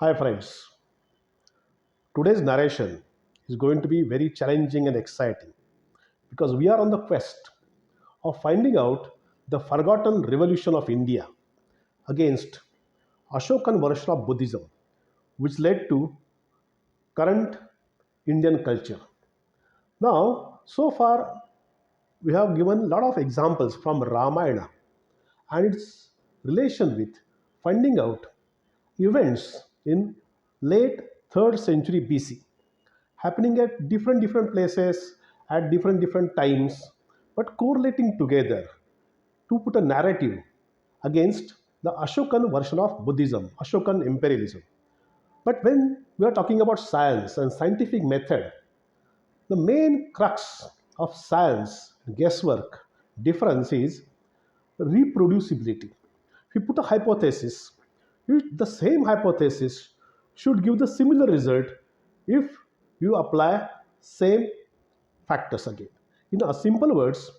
Hi friends, today's narration is going to be very challenging and exciting because we are on the quest of finding out the forgotten revolution of India against Ashokan version of Buddhism, which led to current Indian culture. Now, so far, we have given a lot of examples from Ramayana and its relation with finding out events in late 3rd century BC happening at different places at different times but correlating together to put a narrative against the Ashokan version of Buddhism, Ashokan imperialism. But when we are talking about science and scientific method, the main crux of science guesswork difference is reproducibility. If you put a hypothesis, the same hypothesis should give the similar result if you apply same factors again. In a simple words,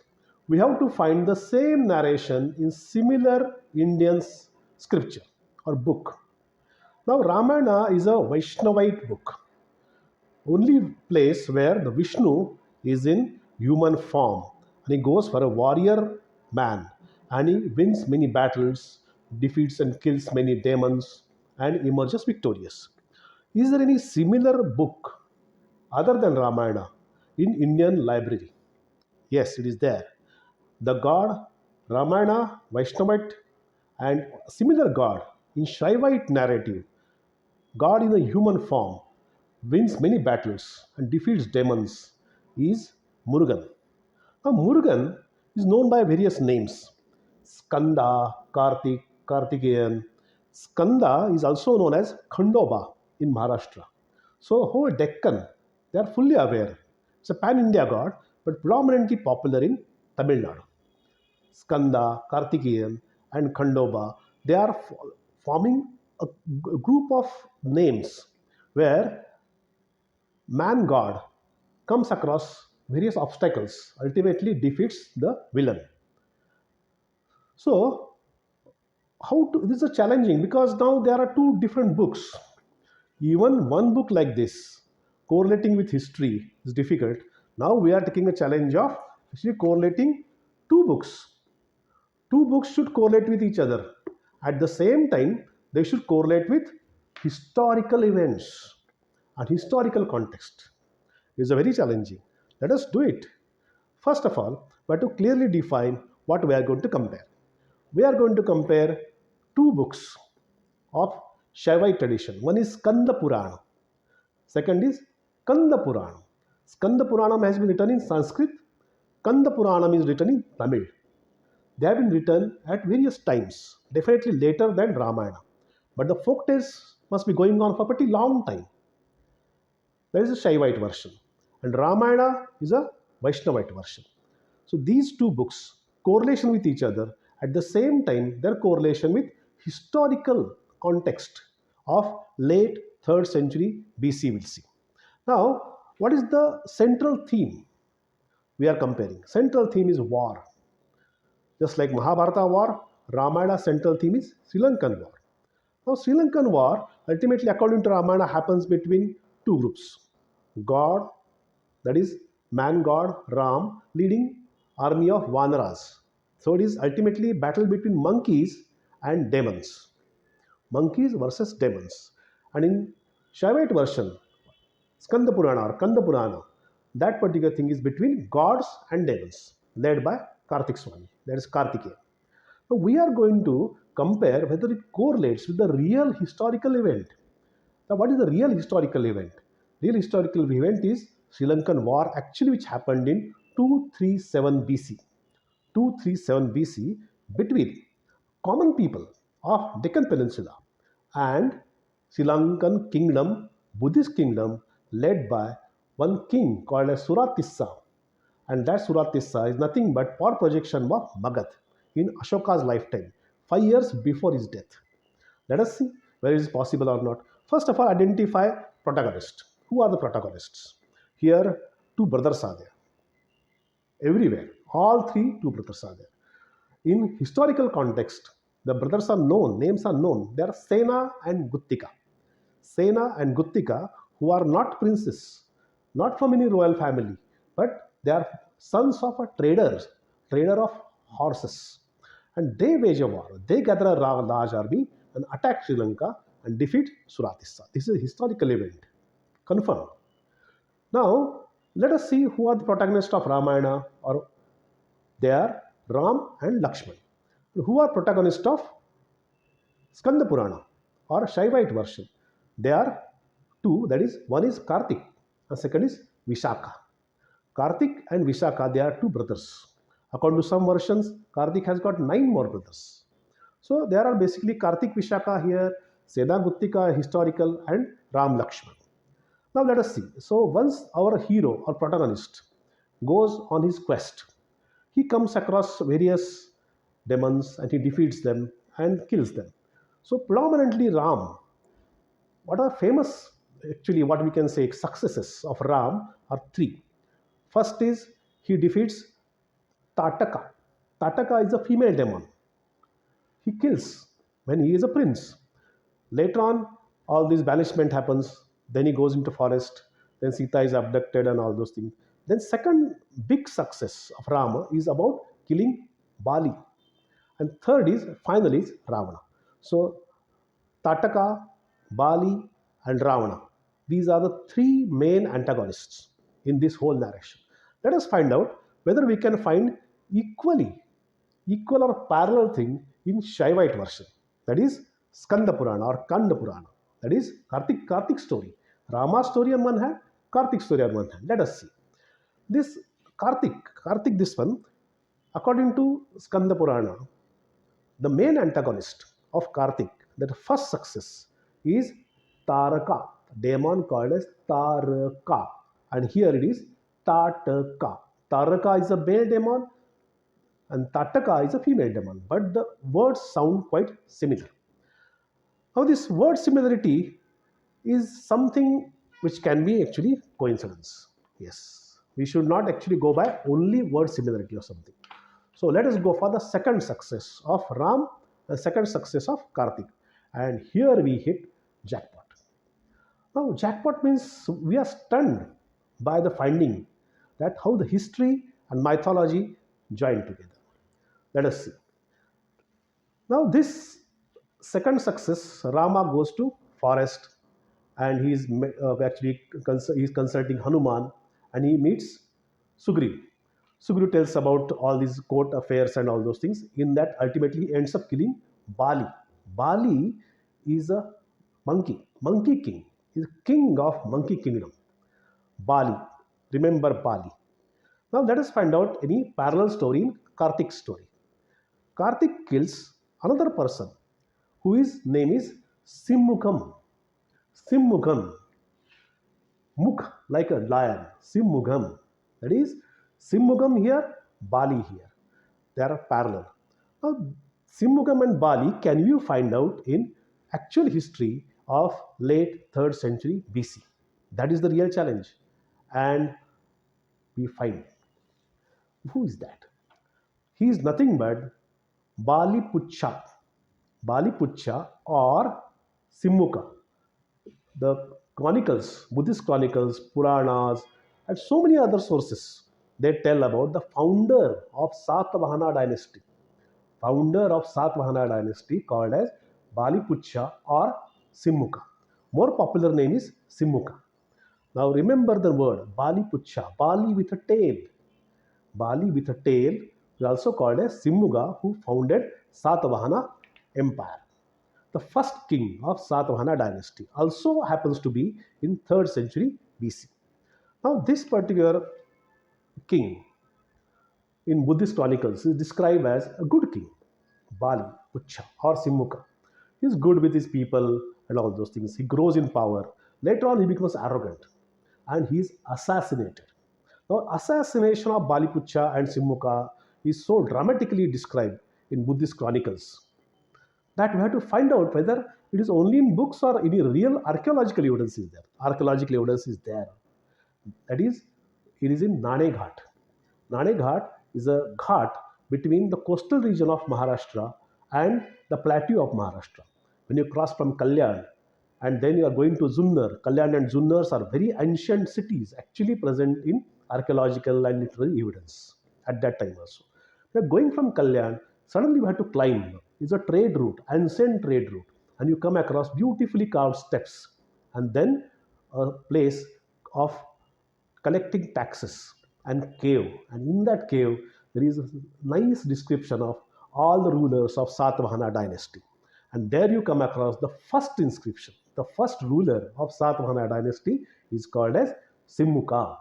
we have to find the same narration in similar Indian scripture or book. Now, Ramayana is a Vaishnavite book, only place where the Vishnu is in human form and he goes for a warrior man and he wins many battles, defeats and kills many demons, and emerges victorious. Is there any similar book other than Ramayana in Indian library? Yes, it is there. The god Ramayana, Vaishnavite, and similar god in Shaivite narrative, God in a human form wins many battles and defeats demons is Murugan. Now, Murugan is known by various names Skanda, Karthik, Karthikeyan. Skanda is also known as Khandoba in Maharashtra. So, whole Deccan, they are fully aware. It's a pan India god, but predominantly popular in Tamil Nadu. Skanda, Karthikeyan, and Khandoba, they are forming a group of names where man god comes across various obstacles, ultimately defeats the villain. So, how to, this is challenging because now there are two different books. Even one book like this, correlating with history, is difficult. Now we are taking a challenge of actually correlating two books. Two books should correlate with each other. At the same time, they should correlate with historical events and historical context. It's a very challenging. Let us do it. First of all, we have to clearly define what we are going to compare. We are going to compare two books of Shaivite tradition. One is Skanda Purana. Second is Kanda Purana. Skanda Puranam has been written in Sanskrit. Kanda Puranam is written in Tamil. They have been written at various times, definitely later than Ramayana. But the folk tales must be going on for a pretty long time. There is a Shaivite version, and Ramayana is a Vaishnavite version. So these two books correlation with each other at the same time their correlation with historical context of late 3rd century BC we'll see. Now, what is the central theme we are comparing? Central theme is war. Just like Mahabharata war, Ramayana central theme is Sri Lankan war. Now, Sri Lankan war ultimately, according to Ramayana, happens between two groups. God, that is man god Ram, leading army of Vanaras. So it is ultimately battle between monkeys and demons. Monkeys versus demons. And in Shaivite version, Skanda Purana or Kanda Purana, that particular thing is between gods and demons, led by Karthik Swami, that is Karthikeya. Now we are going to compare whether it correlates with the real historical event. Now, what is the real historical event? Real historical event is Sri Lankan war, actually, which happened in 237 BC. 237 BC between common people of Deccan Peninsula and Sri Lankan kingdom, Buddhist kingdom, led by one king called as Suratissa. And that Suratissa is nothing but power projection of Magadh in Ashoka's lifetime, 5 years before his death. Let us see whether it is possible or not. First of all, identify protagonists. Who are the protagonists? Here, two brothers are there. Everywhere, all three two brothers are there. In historical context, the brothers are known, names are known. They are Sena and Guttika. Sena and Guttika, who are not princes, not from any royal family, but they are sons of a trader of horses. And they wage a war. They gather a large army and attack Sri Lanka and defeat Suratissa. This is a historical event, confirmed. Now, let us see who are the protagonists of Ramayana, or they are Ram and Lakshman. Who are protagonists of Skanda Purana or Shaivite version? They are two, that is, one is Karthik and second is Vishaka. Karthik and Vishaka, they are two brothers. According to some versions, Karthik has got nine more brothers. So there are basically Karthik Vishaka here, Seda Guttika historical, and Ram Lakshman. Now let us see. So once our hero or protagonist goes on his quest, he comes across various demons and he defeats them and kills them. So predominantly Ram, what are famous, actually what we can say successes of Ram are three. First is he defeats Tataka. Tataka is a female demon. He kills when he is a prince. Later on, all this banishment happens. Then he goes into forest. Then Sita is abducted and all those things. Then second big success of Rama is about killing Bali. And third is finally is Ravana. So Tataka, Bali, and Ravana. These are the three main antagonists in this whole narration. Let us find out whether we can find equal or parallel thing in Shaivite version. That is Skanda Purana or Kanda Purana. That is Kartik story. Rama story on one hand, Kartik story on one hand. Let us see. This Kartik this one, according to Skanda Purana, the main antagonist of Karthik, that first success, is Taraka, demon called as Taraka. And here it is Tataka. Taraka is a male demon and Tataka is a female demon, but the words sound quite similar. Now, this word similarity is something which can be actually coincidence. Yes, we should not actually go by only word similarity or something. So let us go for the second success of Ram, the second success of Karthik. And here we hit jackpot. Now, jackpot means we are stunned by the finding that how the history and mythology join together. Let us see. Now, this second success, Rama goes to forest and he is actually he is consulting Hanuman and he meets Sugriv. Sugriv tells about all these court affairs and all those things. In that, ultimately, he ends up killing Bali. Bali is a monkey king. He is king of monkey kingdom. Bali. Remember Bali. Now let us find out any parallel story in Karthik's story. Karthik kills another person whose name is Simmukam. Simmukam. Mukh like a lion. Simmukam. That is Simmukam here, Bali here. They are parallel. Now, Simmukam and Bali can you find out in actual history of late 3rd century BC? That is the real challenge. And we find who is that? He is nothing but Bali Pucha. Bali Pucha or Simmuka. The chronicles, Buddhist chronicles, Puranas, and so many other sources, they tell about the founder of Satavahana dynasty. Founder of Satavahana dynasty called as Bali Pucha or Simmuka. More popular name is Simmuka. Now remember the word Bali Pucha, Bali with a tail. Bali with a tail is also called as Simmuga, who founded Satavahana Empire. The first king of Satavahana dynasty also happens to be in 3rd century BC. Now this particular king in Buddhist chronicles is described as a good king, Bali, Pucha or Simmuka. He is good with his people and all those things. He grows in power. Later on he becomes arrogant and he is assassinated. Now assassination of Bali Pucha and Simmuka is so dramatically described in Buddhist chronicles that we have to find out whether it is only in books or any real archaeological evidence is there. Archaeological evidence is there. That is, it is in Nane Ghat. Nane Ghat is a ghat between the coastal region of Maharashtra and the plateau of Maharashtra. When you cross from Kalyan, And then you are going to Zunnar. Kalyan and Zunnars are very ancient cities, actually present in archaeological and literary evidence at that time also. We are going from Kalyan, suddenly we have to climb. It's a trade route, ancient trade route, and you come across beautifully carved steps, and then a place of collecting taxes and cave. And in that cave, there is a nice description of all the rulers of Satvahana dynasty. And there you come across the first inscription. The first ruler of Satvahana dynasty is called as Simmuka.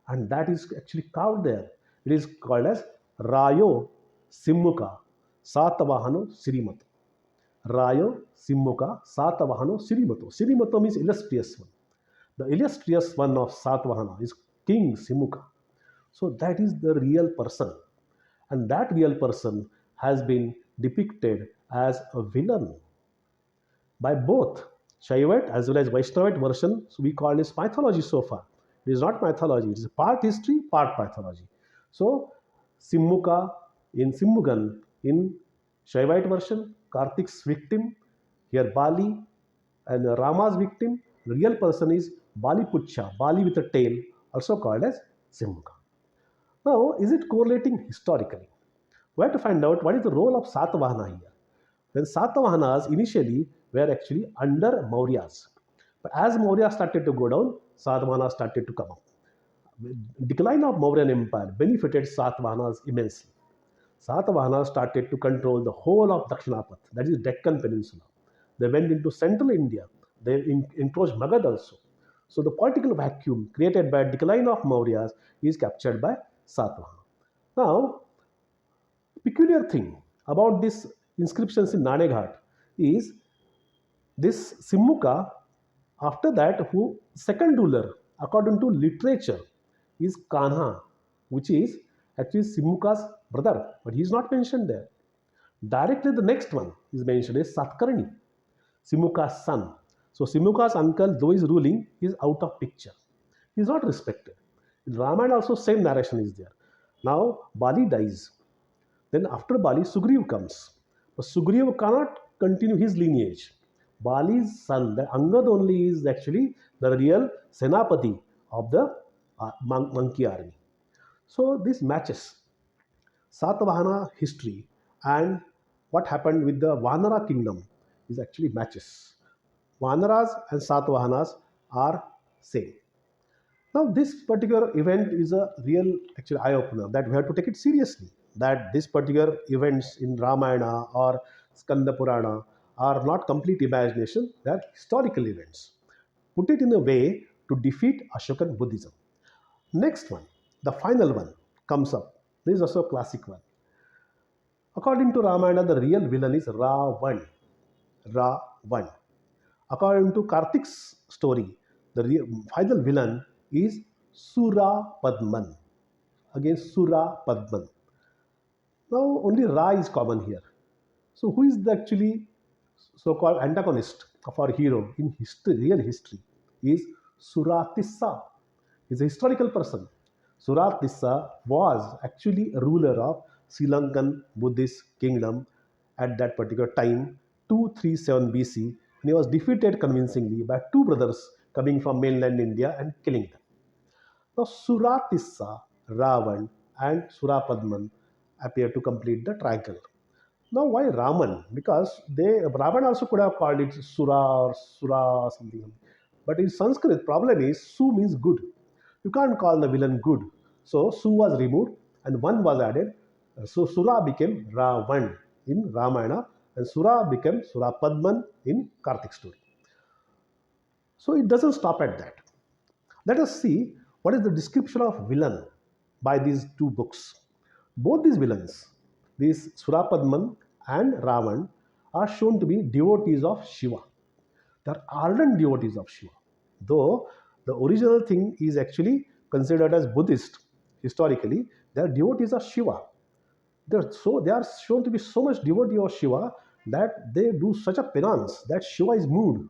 And that is actually carved there. It is called as Rayo Simmuka Satavahano Sirimato. Rayo Simmuka Satavahano Sirimato. Sirimato means illustrious one. The illustrious one of Satvahana is King Simmuka. So that is the real person. And that real person has been depicted as a villain by both Shaivite as well as Vaishnavite version. So we call this mythology so far. It is not mythology, it is part history, part mythology. So Simmuka in Simmugan in Shaivite version, Karthik's victim, here Bali, and Rama's victim, the real person is Bali Pucha, Bali with a tail, also called as Simmuka. Now, is it correlating historically? We have to find out what is the role of Satavahana here. When Satavahanas initially were actually under Mauryas. But as Maurya started to go down, Satavahana started to come up. Decline of Mauryan Empire benefited Satavahanas immensely. Satavahanas started to control the whole of Dakshinapath, that is Deccan Peninsula. They went into central India. They encroached Magad also. So the political vacuum created by decline of Mauryas is captured by Satavahana. Now, peculiar thing about these inscriptions in Naneghat is this Simmuka, after that, who second ruler, according to literature, is Kanha, which is actually Simmuka's brother, but he is not mentioned there. Directly the next one is mentioned is Satkarni, Simmuka's son. So Simmuka's uncle, though is ruling, is out of picture. He is not respected. In Ramayana also same narration is there. Now Bali dies. Then after Bali, Sugriv comes. But Sugriv cannot continue his lineage. Bali's son, the Angad only is actually the real Senapati of the monkey army. So this matches Satavahana history and what happened with the Vanara kingdom is actually matches. Vanaras and Satavahanas are same. Now, this particular event is a real actual eye opener that we have to take it seriously. That this particular events in Ramayana or Skanda Purana are not complete imagination, they are historical events. Put it in a way to defeat Ashokan Buddhism. Next one, the final one comes up. This is also a classic one. According to Ramayana, the real villain is Ravan. Ravan. According to Karthik's story, the final villain is Sura Padman. Again, Sura Padman. Now, only Ra is common here. So, who is the actually so-called antagonist of our hero in history, real history? Is Suratissa. He's a historical person. Suratissa was actually a ruler of Sri Lankan Buddhist kingdom at that particular time, 237 BC, and he was defeated convincingly by two brothers coming from mainland India and killing them. Now, Suratissa, Ravan, and Surapadman appear to complete the triangle. Now, why Raman? Because Raman also could have called it Sura or Sura something. But in Sanskrit, problem is Su means good. You can't call the villain good. So Su was removed and one was added. So Sura became Ravan in Ramayana and Sura became Surapadman in Karthik story. So it doesn't stop at that. Let us see what is the description of villain by these two books. Both these villains, these Surapadman and Ravan, are shown to be devotees of Shiva. They are ardent devotees of Shiva. Though the original thing is actually considered as Buddhist historically, they are devotees of Shiva. They are shown to be so much devotee of Shiva that they do such a penance that Shiva is moved.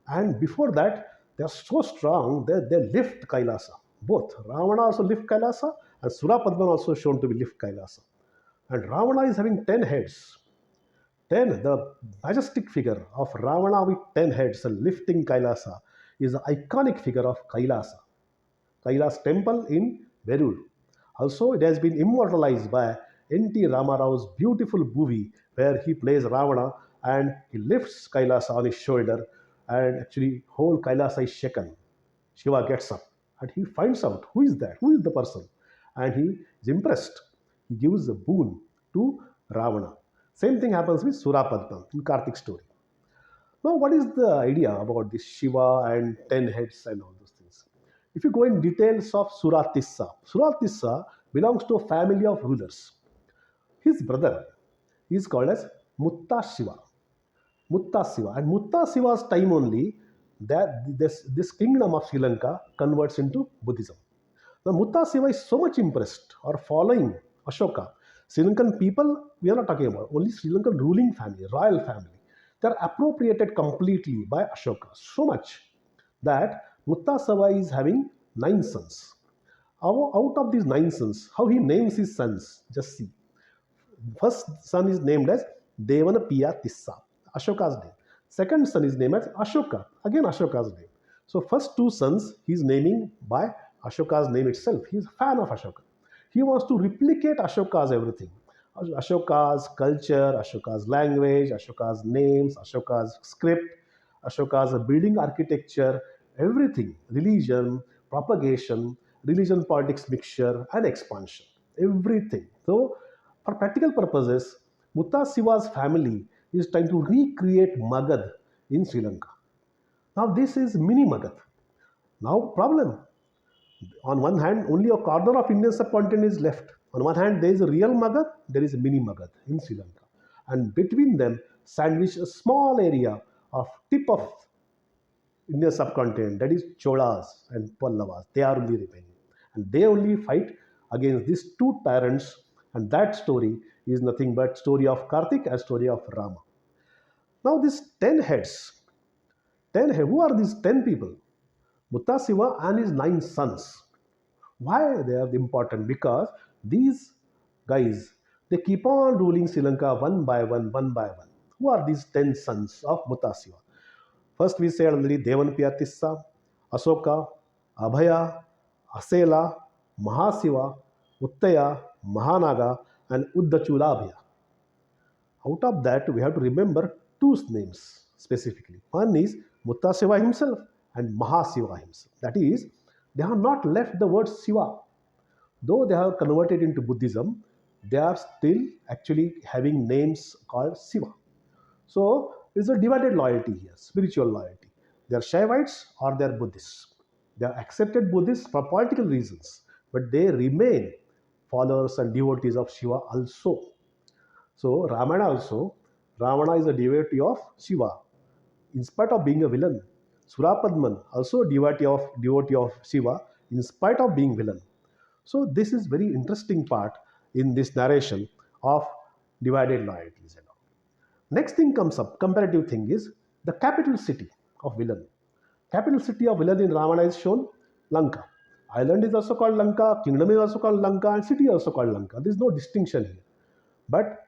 And before that, they are so strong that they lift Kailasa. Both Ravana also lift Kailasa and Surapadman also shown to be lift Kailasa. And Ravana is having 10 heads. 10, the majestic figure of Ravana with 10 heads and lifting Kailasa, is the iconic figure of Kailasa, Kailas temple in Verur. Also, it has been immortalized by N.T. Ramarao's beautiful movie where he plays Ravana and he lifts Kailasa on his shoulder, and actually whole Kailasa is shaken. Shiva gets up and he finds out who is that, who is the person, and he is impressed. He gives a boon to Ravana. Same thing happens with Surapadman in Karthik story. Now, what is the idea about this Shiva and 10 heads and all those things? If you go in details of Suratissa, Suratissa belongs to a family of rulers. His brother is called as Mutta Shiva. Mutta Shiva. And Mutta Shiva's time only, that this kingdom of Sri Lanka converts into Buddhism. Now, Mutta Shiva is so much impressed or following Ashoka. Sri Lankan people, we are not talking about, only Sri Lankan ruling family, royal family. They are appropriated completely by Ashoka. So much that Mutta Shiva is having 9 sons. Out of these 9 sons, how he names his sons, just see. First son is named as Devanapiya Tissa, Ashoka's name. Second son is named as Ashoka, again Ashoka's name. So first 2 sons he is naming by Ashoka's name itself. He is a fan of Ashoka. He wants to replicate Ashoka's everything. Ashoka's culture, Ashoka's language, Ashoka's names, Ashoka's script, Ashoka's building architecture, everything, religion, propagation, religion politics mixture, and expansion. Everything. So, for practical purposes, Mutta Siva's family is trying to recreate Magad in Sri Lanka. Now, this is mini Magad. Now, problem. On one hand, only a corner of Indian subcontinent is left. On one hand, there is a real Magad, there is a mini Magad in Sri Lanka. And between them, sandwich a small area of tip of Indian subcontinent, that is Cholas and Pallavas. They are only remaining. And they only fight against these two tyrants. And that story is nothing but story of Karthik and story of Rama. Now these 10 heads, 10 who are these 10 people? Muttasiva and his 9 sons. Why they are important? Because these guys, they keep on ruling Sri Lanka one by one, one by one. Who are these 10 sons of Muttasiva? First we said already Devanpiya Tissa, Asoka, Abhaya, Asela, Mahasiva, Uttaya, Mahanaga, and Uddachulabhya. Out of that, we have to remember two names specifically. One is Muttasiva himself and Mahasiva himself. That is, they have not left the word Siva. Though they have converted into Buddhism, they are still actually having names called Siva. So it's a divided loyalty here, spiritual loyalty. They are Shaivites or they are Buddhists. They are accepted Buddhists for political reasons, but they remain followers and devotees of Shiva also. So Ramana also, Ravana is a devotee of Shiva, in spite of being a villain. Surapadman also a devotee of Shiva, in spite of being villain. So this is very interesting part in this narration of divided loyalties and all. Next thing comes up, comparative thing is the capital city of villain. Capital city of villain in Ravana is shown Lanka. Island is also called Lanka, kingdom is also called Lanka, and city is also called Lanka. There is no distinction here. But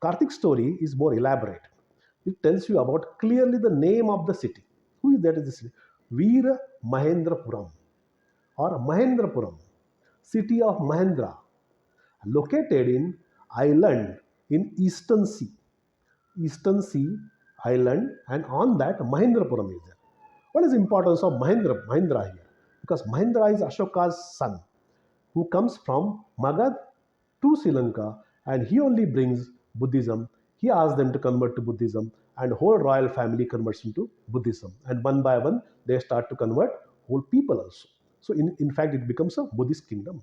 Karthik's story is more elaborate. It tells you about clearly the name of the city. Who is that? Is the city? Veera Mahendrapuram or Mahendrapuram, city of Mahendra, located in island in Eastern Sea. Eastern Sea island, and on that Mahendrapuram is there. What is the importance of Mahendra here? Because Mahendra is Ashoka's son, who comes from Magad to Sri Lanka, and he only brings Buddhism. He asks them to convert to Buddhism, and whole royal family converts into Buddhism. And one by one, they start to convert whole people also. So in fact, it becomes a Buddhist kingdom.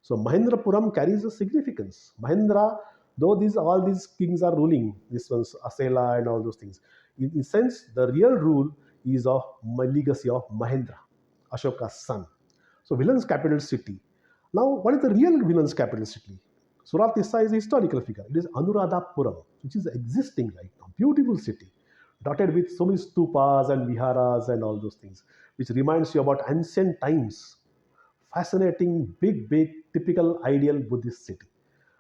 So Mahendrapuram carries a significance. Mahendra, though these all these kings are ruling, this one's Asela and all those things. In sense, the real rule is of legacy of Mahendra, Ashoka's son. So villain's capital city. Now, what is the real villain's capital city? Suratissa is a historical figure. It is Anuradhapuram, which is existing right now. Beautiful city, dotted with so many stupas and viharas and all those things, which reminds you about ancient times. Fascinating, big, big, typical ideal Buddhist city.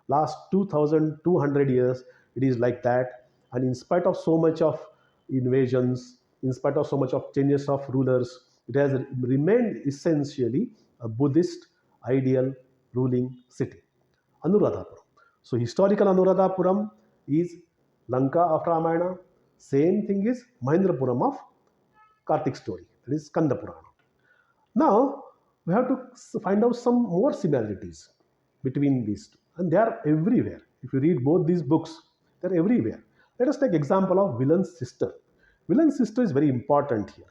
Last 2200 years, it is like that. And in spite of so much of invasions, in spite of so much of changes of rulers, it has remained essentially a Buddhist ideal ruling city. Anuradhapuram. So historical Anuradhapuram is Lanka of Ramayana. Same thing is Mahendrapuram of Karthik story. That is Skanda Purana. Now we have to find out some more similarities between these two, and they are everywhere. If you read both these books, they are everywhere. Let us take example of villain's sister. Villain's sister is very important here.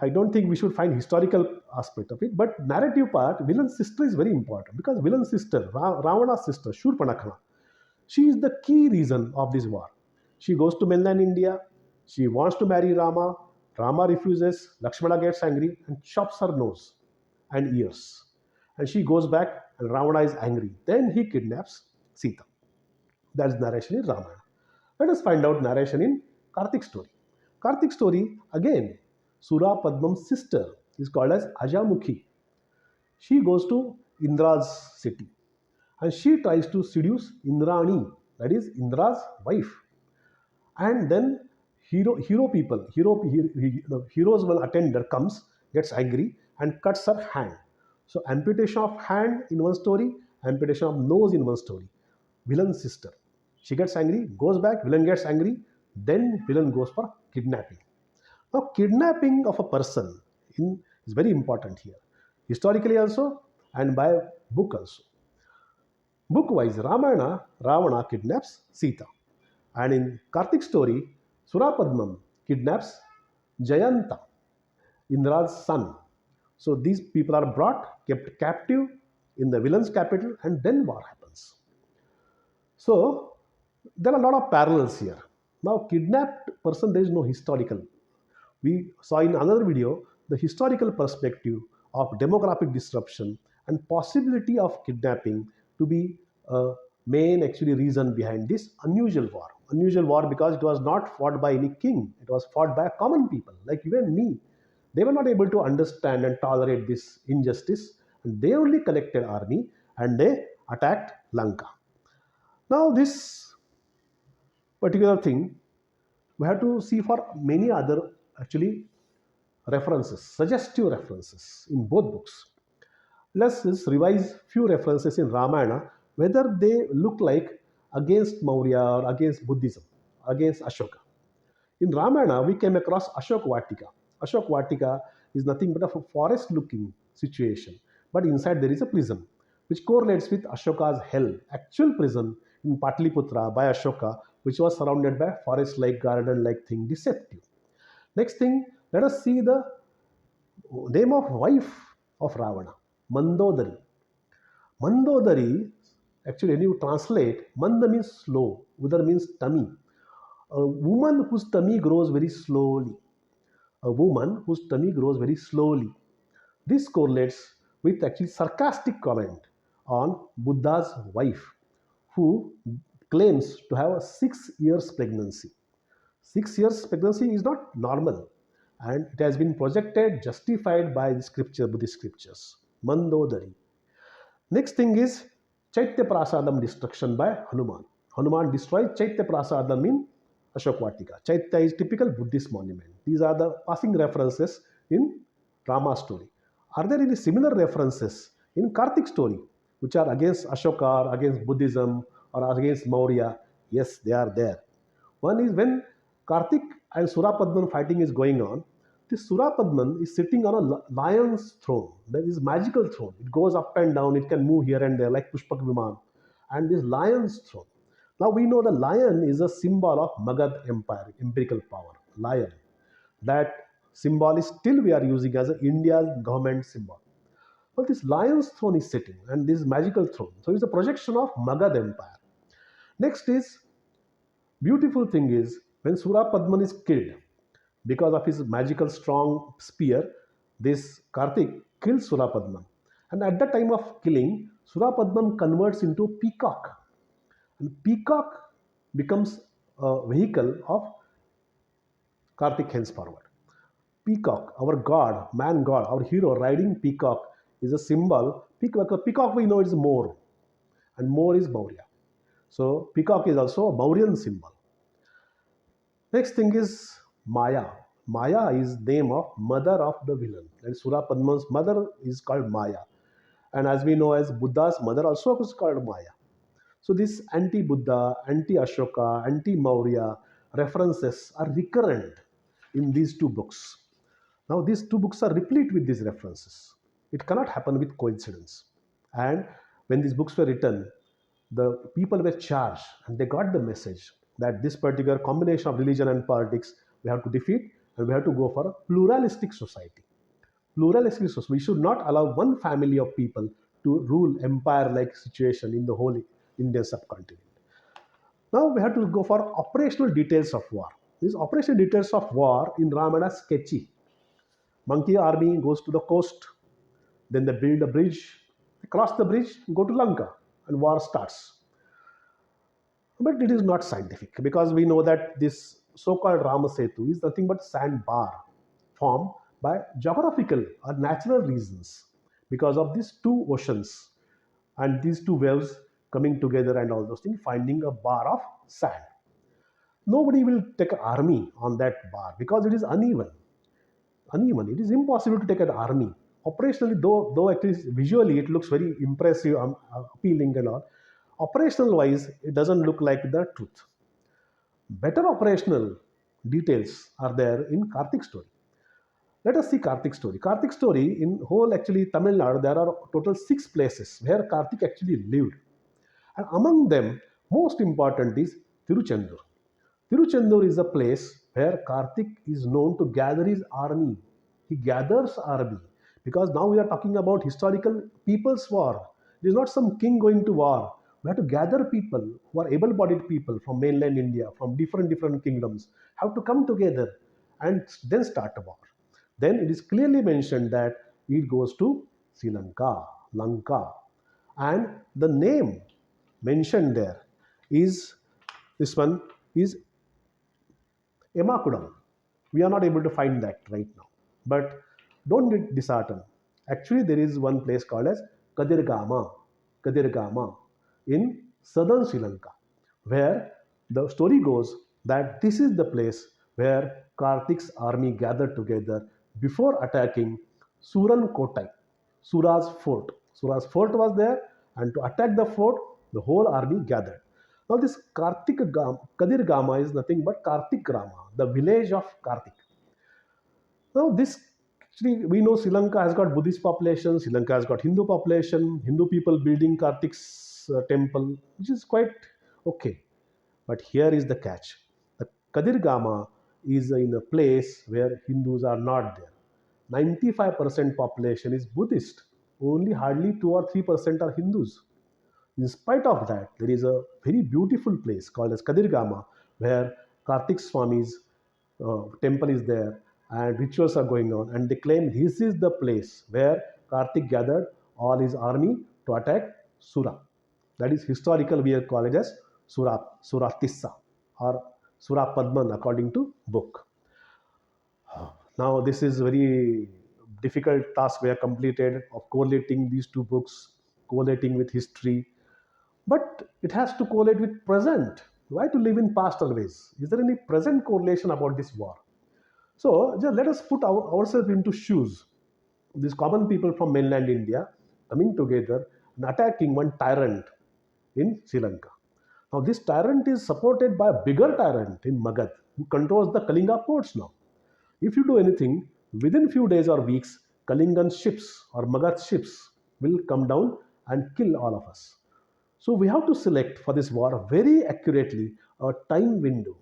I don't think we should find historical aspect of it, but narrative part, villain's sister is very important because villain's sister, Ravana's sister, Shurpanakha, she is the key reason of this war. She goes to mainland India. She wants to marry Rama. Rama refuses. Lakshmana gets angry and chops her nose and ears. And she goes back and Ravana is angry. Then he kidnaps Sita. That is narration in Ramayana. Let us find out narration in Karthik story. Karthik story, again, Sura Padmam's sister is called as Ajamukhi. She goes to Indra's city and she tries to seduce Indrani, that is Indra's wife. And then the hero's one attender comes, gets angry and cuts her hand. So amputation of hand in one story, amputation of nose in one story. Villain's sister, she gets angry, goes back, villain gets angry, then villain goes for kidnapping. Now kidnapping of a person is very important here, historically also and by book also. Book wise, Ramayana, Ravana kidnaps Sita. And in Karthik story, Surapadmam kidnaps Jayanta, Indra's son. So these people are brought, kept captive in the villain's capital, and then war happens. So there are a lot of parallels here. Now, kidnapped person, there is no historical. We saw in another video the historical perspective of demographic disruption and possibility of kidnapping to be a main actually reason behind this unusual war. Unusual war because it was not fought by any king, it was fought by common people like you and me. They were not able to understand and tolerate this injustice, and they only collected army and they attacked Lanka. Now, this particular thing we have to see for many other actually references, suggestive references in both books. Let's just revise few references in Ramayana, whether they look like against Maurya or against Buddhism, against Ashoka. In Ramayana, we came across Ashok Vatika. Ashok Vatika is nothing but a forest looking situation, but inside there is a prison, which correlates with Ashoka's hell, actual prison in Patliputra by Ashoka, which was surrounded by forest like, garden like thing, deceptive. Next thing, let us see the name of wife of Ravana, Mandodari. Mandodari, actually, when you translate, Manda means slow, Udar means tummy. A woman whose tummy grows very slowly. A woman whose tummy grows very slowly. This correlates with actually sarcastic comment on Buddha's wife, who claims to have a 6 years pregnancy. 6 years pregnancy is not normal, and it has been projected, justified by the scripture, Buddhist scriptures. Mandodari. Next thing is Chaitya Prasadam destruction by Hanuman. Hanuman destroyed Chaitya Prasadam in Ashokvatika. Chaitya is typical Buddhist monument. These are the passing references in Rama story. Are there any similar references in Karthik story, which are against Ashoka, or against Buddhism, or against Maurya? Yes, they are there. One is when Karthik and Surapadman fighting is going on, this Surapadman is sitting on a lion's throne. That is magical throne. It goes up and down, it can move here and there like Pushpak Viman. And this lion's throne. Now we know the lion is a symbol of Magad Empire, empirical power. Lion. That symbol is still we are using as a India's government symbol. But this lion's throne is sitting and this magical throne. So it's a projection of Magad Empire. Next is beautiful thing is when Surapadman is killed because of his magical strong spear, this Karthik kills Surapadman. And at the time of killing, Surapadman converts into peacock. And peacock becomes a vehicle of Karthik henceforward. Peacock, our god, man god, our hero riding peacock is a symbol. Peacock we know is more, and more is Maurya. So peacock is also a Mauryan symbol. Next thing is Maya. Maya is name of mother of the villain. And Sura Padma's mother is called Maya. And as we know as Buddha's mother also is called Maya. So this anti-Buddha, anti-Ashoka, anti-Maurya references are recurrent in these two books. Now these two books are replete with these references. It cannot happen with coincidence. And when these books were written, the people were charged and they got the message that this particular combination of religion and politics we have to defeat, and we have to go for a pluralistic society. Pluralistic society. We should not allow one family of people to rule empire like situation in the whole Indian subcontinent. Now we have to go for operational details of war. These operational details of war in Ramayana are sketchy. Monkey army goes to the coast, then they build a bridge, they cross the bridge, go to Lanka, and war starts. But it is not scientific because we know that this so-called Ramasetu is nothing but sandbar formed by geographical or natural reasons because of these two oceans and these two waves coming together and all those things, finding a bar of sand. Nobody will take an army on that bar because it is uneven. It is impossible to take an army. Operationally, though at least visually it looks very impressive, appealing and all, operational wise, it doesn't look like the truth. Better operational details are there in Karthik story. Let us see Karthik story. Karthik story in whole actually Tamil Nadu, there are total 6 places where Karthik actually lived. And among them, most important is Tiruchendur. Tiruchendur is a place where Karthik is known to gather his army. He gathers army because now we are talking about historical people's war. It is not some king going to war. We have to gather people who are able-bodied people from mainland India, from different kingdoms, have to come together and then start a war. Then it is clearly mentioned that it goes to Sri Lanka, Lanka, and the name mentioned there is this one is Emakudam. We are not able to find that right now. But don't get disheartened. Actually, there is one place called as Kadirgama in southern Sri Lanka, where the story goes that this is the place where Karthik's army gathered together before attacking Suran Kotai, Sura's fort. Sura's fort was there, and to attack the fort, the whole army gathered. Now, this Kadir Gama is nothing but Karthik Grama, the village of Karthik. Now, this actually we know Sri Lanka has got Buddhist population, Sri Lanka has got Hindu population, Hindu people building Karthik's temple, which is quite okay. But here is the catch: the Kadir Gama is in a place where Hindus are not there. 95% population is Buddhist. Only hardly 2 or 3% are Hindus. In spite of that, there is a very beautiful place called as Kadirgama where Karthik Swami's temple is there and rituals are going on. And they claim this is the place where Karthik gathered all his army to attack Sura. That is historical, we call it as Suratissa or Sura Padman according to book. Now, this is very difficult task we have completed of correlating these two books, correlating with history, but it has to correlate with present. Why to live in past always? Is there any present correlation about this war? So just let us put ourselves into shoes. These common people from mainland India coming together and attacking one tyrant in Sri Lanka. Now this tyrant is supported by a bigger tyrant in Magad who controls the Kalinga ports now. If you do anything, within few days or weeks, Kalingan ships or Magadh ships will come down and kill all of us. So we have to select for this war very accurately a time window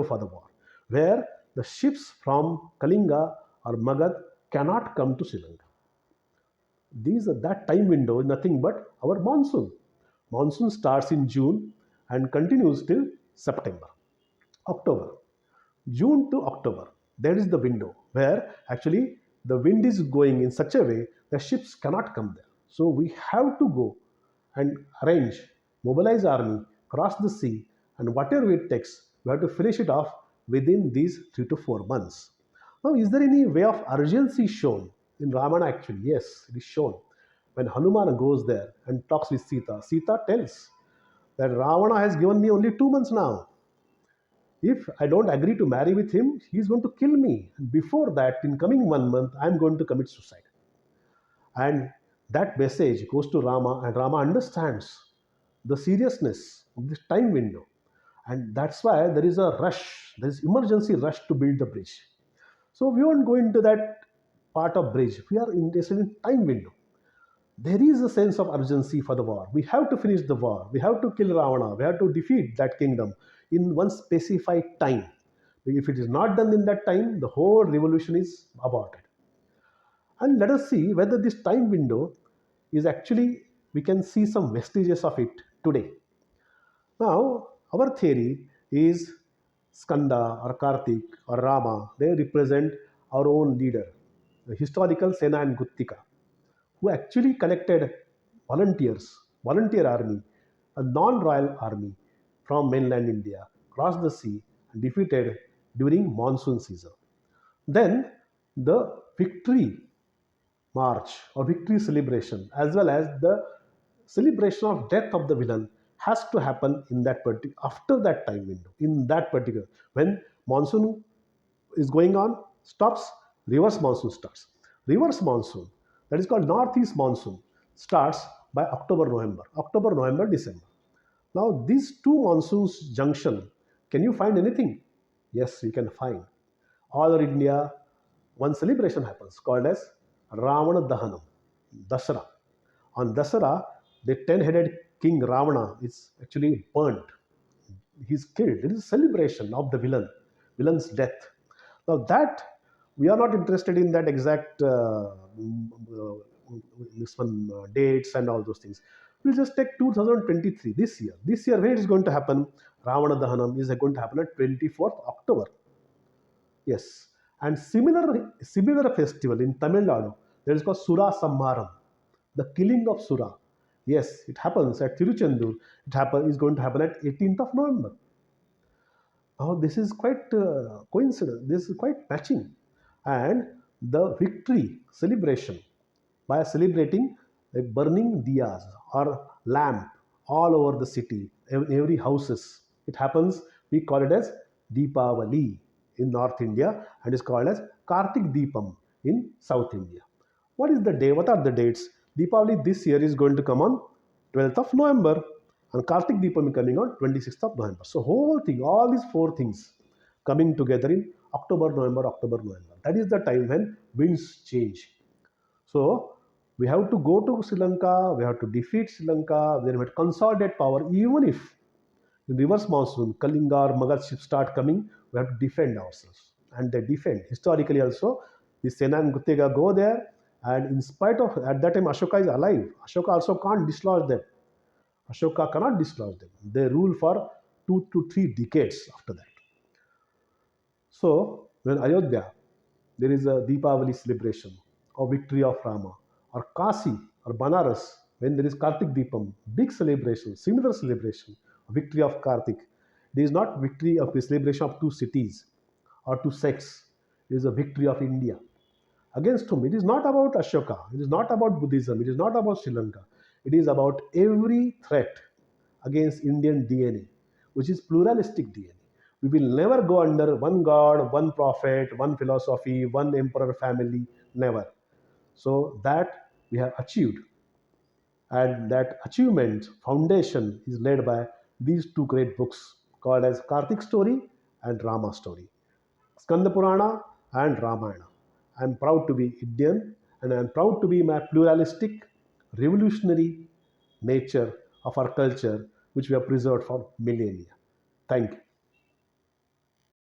for the war, where the ships from Kalinga or Magad cannot come to Sri Lanka. That time window is nothing but our monsoon. Monsoon starts in June and continues till September, October. June to October. That is the window where actually the wind is going in such a way the ships cannot come there. So we have to go and arrange, mobilize army, cross the sea, and whatever it takes, we have to finish it off within these 3 to 4 months. Now, is there any way of urgency shown in Ramana? Actually, yes, it is shown. When Hanuman goes there and talks with Sita, Sita tells that Ravana has given me only 2 months now. If I don't agree to marry with him, he's going to kill me. And before that, in coming 1 month, I'm going to commit suicide. And that message goes to Rama, and Rama understands the seriousness of this time window. And that's why there is a rush, there is emergency rush to build the bridge. So we won't go into that part of bridge. We are interested in time window. There is a sense of urgency for the war. We have to finish the war. We have to kill Ravana. We have to defeat that kingdom in one specified time. If it is not done in that time, the whole revolution is aborted. And let us see whether this time window is actually, we can see some vestiges of it today. Now, our theory is Skanda or Karthik or Rama, they represent our own leader, the historical Sena and Guttika, who actually collected volunteers, volunteer army, a non-royal army from mainland India, crossed the sea and defeated during monsoon season. Then the victory march or victory celebration as well as the celebration of death of the villain has to happen in that particular after that time window in that particular when monsoon is going on stops, reverse monsoon starts. Reverse monsoon, that is called northeast monsoon, starts by October, November, December. Now these two monsoons junction, can you find anything? Yes, you can find. All over India, one celebration happens called as Ravana Dahanam, Dasara. On Dasara, the 10-headed king Ravana is actually burnt. He's killed. It is a celebration of the villain's death. Now that we are not interested in that exact this one dates and all those things. We'll just take 2023 this year. This year, when it is going to happen, Ravana Dahanam is going to happen at 24th October. Yes. And similar festival in Tamil Nadu, that is called Sura Samharam, the killing of Sura. Yes, it happens at Tiruchendur. Is going to happen at 18th of November. Now this is quite coincidence. This is quite matching, and the victory celebration by celebrating like burning diyas or lamp all over the city, in every houses. It happens. We call it as Deepavali in North India, and is called as Kartik Deepam in South India. What is the day? What are the dates? Deepavali this year is going to come on 12th of November, and Kartik Deepam is coming on 26th of November. So whole thing, all these four things coming together in October, November. That is the time when winds change. So we have to go to Sri Lanka, we have to defeat Sri Lanka, then we have to consolidate power. Even if in reverse monsoon, Kalinga or Magad ships start coming, we have to defend ourselves. And they defend. Historically also, the Sena and Guttega go there, and in spite of, at that time Ashoka is alive. Ashoka also can't dislodge them. Ashoka cannot dislodge them. They rule for 2 to 3 decades after that. So, when Ayodhya, there is a Deepavali celebration or victory of Rama, or Kasi or Banaras, when there is Kartik Deepam, big celebration, similar celebration, victory of Kartik. It is not victory of the celebration of two cities or two sects. It is a victory of India. Against whom? It is not about Ashoka. It is not about Buddhism. It is not about Sri Lanka. It is about every threat against Indian DNA, which is pluralistic DNA. We will never go under one God, one prophet, one philosophy, one emperor family. Never. So that we have achieved, and that achievement foundation is led by these two great books called as Karthik story and Rama story. Skanda Purana and Ramayana. I am proud to be Indian, and I am proud to be my pluralistic, revolutionary nature of our culture, which we have preserved for millennia. Thank you.